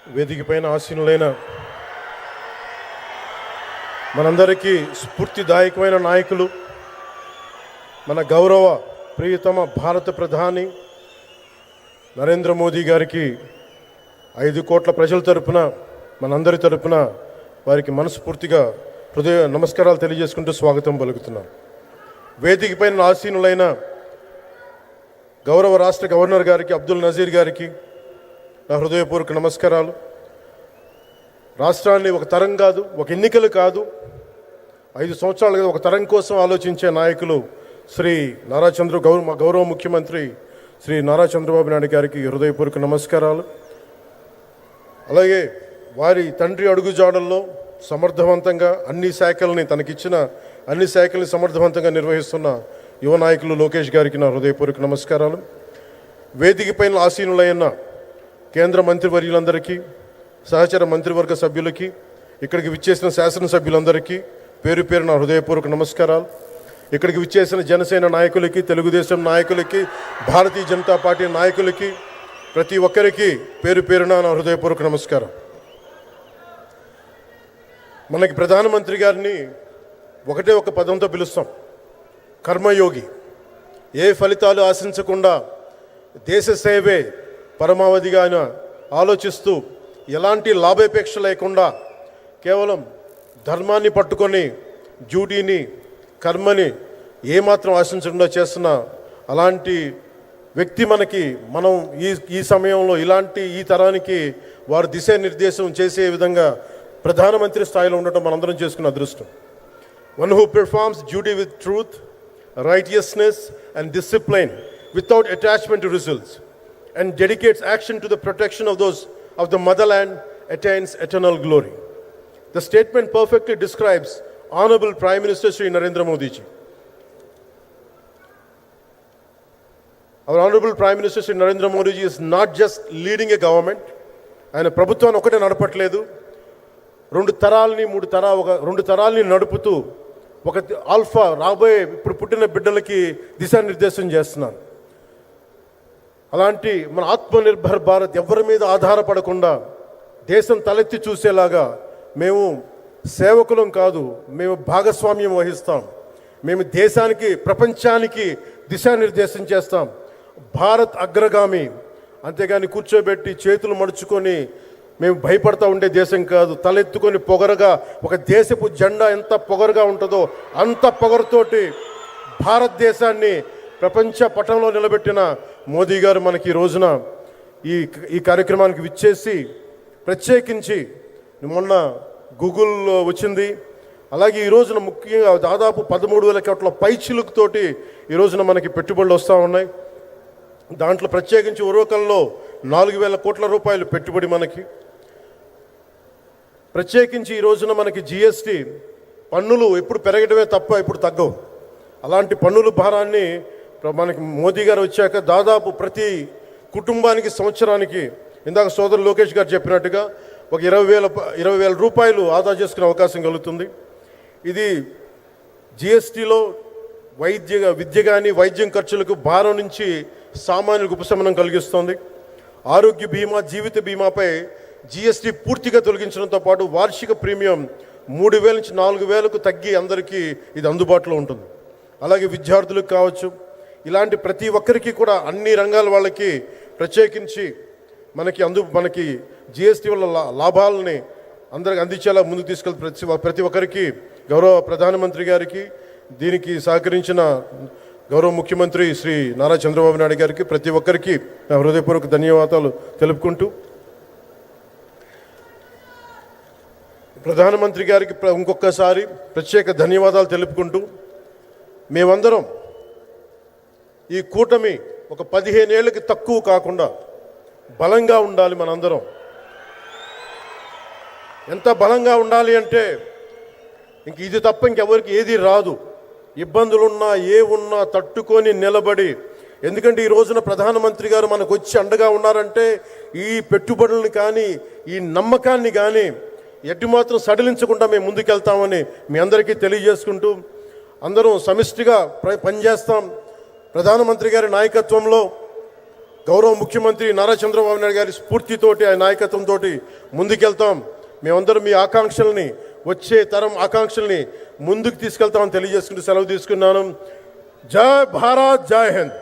వేదిక పైన ఆసీనులైన మనందరికీ స్ఫూర్తిదాయకమైన నాయకులు, మన గౌరవ ప్రియతమ భారత ప్రధాని నరేంద్ర మోదీ గారికి 5 కోట్ల ప్రజల తరపున, మనందరి తరపున వారికి మనస్ఫూర్తిగా హృదయ నమస్కారాలు తెలియజేసుకుంటూ స్వాగతం పలుకుతున్నాం. వేదిక పైన ఆసీనులైన గౌరవ రాష్ట్ర గవర్నర్ గారికి, అబ్దుల్ నజీర్ గారికి నా హృదయపూర్వక నమస్కారాలు. రాష్ట్రాన్ని ఒక తరం కాదు, ఒక ఎన్నికలు కాదు, 5 సంవత్సరాలు కదా, ఒక తరం కోసం ఆలోచించే నాయకులు శ్రీ గౌరవ ముఖ్యమంత్రి శ్రీ నారా చంద్రబాబు నాయుడు గారికి హృదయపూర్వక నమస్కారాలు. అలాగే వారి తండ్రి అడుగుజాడల్లో సమర్థవంతంగా తనకిచ్చిన అన్ని శాఖల్ని సమర్థవంతంగా నిర్వహిస్తున్న యువ నాయకులు లోకేష్ గారికి నా హృదయపూర్వక నమస్కారాలు. వేదిక పైన ఆసీనులైన కేంద్ర మంత్రివర్యులందరికీ, సహచర మంత్రివర్గ సభ్యులకి, ఇక్కడికి విచ్చేసిన శాసనసభ్యులందరికీ పేరు పేరు నా హృదయపూర్వక నమస్కారాలు. ఇక్కడికి విచ్చేసిన జనసేన నాయకులకి, తెలుగుదేశం నాయకులకి, భారతీయ జనతా పార్టీ నాయకులకి, ప్రతి ఒక్కరికి పేరు పేరున నా హృదయపూర్వక నమస్కారం. మనకి ప్రధానమంత్రి గారిని ఒకటే ఒక పదంతో పిలుస్తాం, కర్మయోగి. ఏ ఫలితాలు ఆశించకుండా దేశ సేవే పరమావధిగా ఆయన ఆలోచిస్తూ, ఎలాంటి లాభాపేక్ష లేకుండా కేవలం ధర్మాన్ని పట్టుకొని డ్యూటీని, కర్మని ఏమాత్రం ఆశించకుండా చేస్తున్న అలాంటి వ్యక్తి మనం ఈ సమయంలో ఈ తరానికి వారు దిశానిర్దేశం చేసే విధంగా ప్రధానమంత్రి స్థాయిలో ఉండటం మనందరం చేసుకున్న అదృష్టం. One who performs duty with truth, righteousness and discipline without attachment to results and dedicates action to the protection of those of the motherland attains eternal glory. The statement perfectly describes Honorable Prime Minister Shri Narendra Modi ji. Our Honorable Prime Minister Shri Narendra Modi ji is not just leading a government. ఆయన ప్రభుత్వాన్ని ఒకటే నడపట్లేదు, 2 తరాల్ని నడుపుతూ ఒక alpha రాబోయే ఇప్పుడు పుట్టిన బిడ్డలకి దిశానిర్దేశం చేస్తున్నాను. అలాంటి మన ఆత్మనిర్భర్ భారత్ ఎవరి మీద ఆధారపడకుండా దేశం తలెత్తి చూసేలాగా మేము సేవకులం కాదు, మేము భాగస్వామ్యం వహిస్తాం. మేము దేశానికి, ప్రపంచానికి దిశానిర్దేశం చేస్తాం. భారత్ అగ్రగామి, అంతేగాని కూర్చోబెట్టి చేతులు మడుచుకొని మేము భయపడతా ఉండే దేశం కాదు. తలెత్తుకొని పొగరగా, ఒక దేశపు జెండా ఎంత పొగరుగా ఉంటుందో అంత పొగరుతోటి భారతదేశాన్ని ప్రపంచ పటంలో నిలబెట్టిన మోదీ గారు మనకి ఈ రోజున ఈ కార్యక్రమానికి విచ్చేసి, ప్రత్యేకించి మొన్న గూగుల్ వచ్చింది, అలాగే ఈ రోజున ముఖ్యంగా దాదాపు 13,000 కోట్ల పైచిలుకుతోటి ఈ రోజున మనకి పెట్టుబడులు వస్తూ ఉన్నాయి. దాంట్లో ప్రత్యేకించి ఉరవకల్లో 4,000 కోట్ల రూపాయలు పెట్టుబడి మనకి. ప్రత్యేకించి ఈ రోజున మనకి జిఎస్టీ పన్నులు ఎప్పుడు పెరగడమే తప్ప ఇప్పుడు తగ్గవు. అలాంటి పన్నుల భారాన్ని మనకి మోదీ గారు వచ్చాక దాదాపు ప్రతి కుటుంబానికి సంవత్సరానికి, ఇందాక సోదరు లోకేష్ గారు చెప్పినట్టుగా, ఒక 20,000 రూపాయలు ఆదా చేసుకునే అవకాశం కలుగుతుంది. ఇది జిఎస్టీలో విద్య కానీ వైద్యం ఖర్చులకు భారం నుంచి సామాన్యులకు ఉపశమనం కలిగిస్తుంది. ఆరోగ్య బీమా, జీవిత బీమాపై జిఎస్టీ పూర్తిగా తొలగించడంతో పాటు వార్షిక ప్రీమియం 3,000 నుంచి 4,000కు తగ్గి అందరికీ ఇది అందుబాటులో ఉంటుంది. అలాగే విద్యార్థులకు కావచ్చు, ఇలాంటి ప్రతి ఒక్కరికి కూడా అన్ని రంగాల వాళ్ళకి ప్రత్యేకించి మనకి జిఎస్టీ వల్ల లాభాలని అందరికి అందించేలా ముందుకు తీసుకెళ్ళి ప్రతి ఒక్కరికి, గౌరవ ప్రధానమంత్రి గారికి, దీనికి సహకరించిన గౌరవ ముఖ్యమంత్రి శ్రీ నారా చంద్రబాబు నాయుడు గారికి, ప్రతి ఒక్కరికి నా హృదయపూర్వక ధన్యవాదాలు తెలుపుకుంటూ, ప్రధానమంత్రి గారికి ఇంకొకసారి ప్రత్యేక ధన్యవాదాలు తెలుపుకుంటూ, మేమందరం ఈ కూటమి ఒక 15 ఏళ్ళకి తక్కువ కాకుండా బలంగా ఉండాలి. మనందరం ఎంత బలంగా ఉండాలి అంటే ఇది తప్ప ఇంకెవరికి ఏది రాదు. ఇబ్బందులున్నా ఉన్నా తట్టుకొని నిలబడి, ఎందుకంటే ఈ రోజున ప్రధానమంత్రి గారు మనకు వచ్చి అండగా ఉన్నారంటే ఈ పెట్టుబడులను కానీ, ఈ నమ్మకాన్ని కానీ ఎటు మాత్రం సడలించకుండా మేము ముందుకెళ్తామని మీ అందరికీ తెలియజేసుకుంటూ, అందరం సమిష్టిగా పనిచేస్తాం. ప్రధానమంత్రి గారి నాయకత్వంలో గౌరవ ముఖ్యమంత్రి నారా చంద్రబాబు నాయుడు గారి స్ఫూర్తితోటి ఆయన నాయకత్వంతో ముందుకెళ్తాం. మేమందరం మీ ఆకాంక్షల్ని, వచ్చే తరం ఆకాంక్షల్ని ముందుకు తీసుకెళ్తామని తెలియజేసుకుంటూ సెలవు తీసుకున్నాను. జై భారత్, జై హింద్.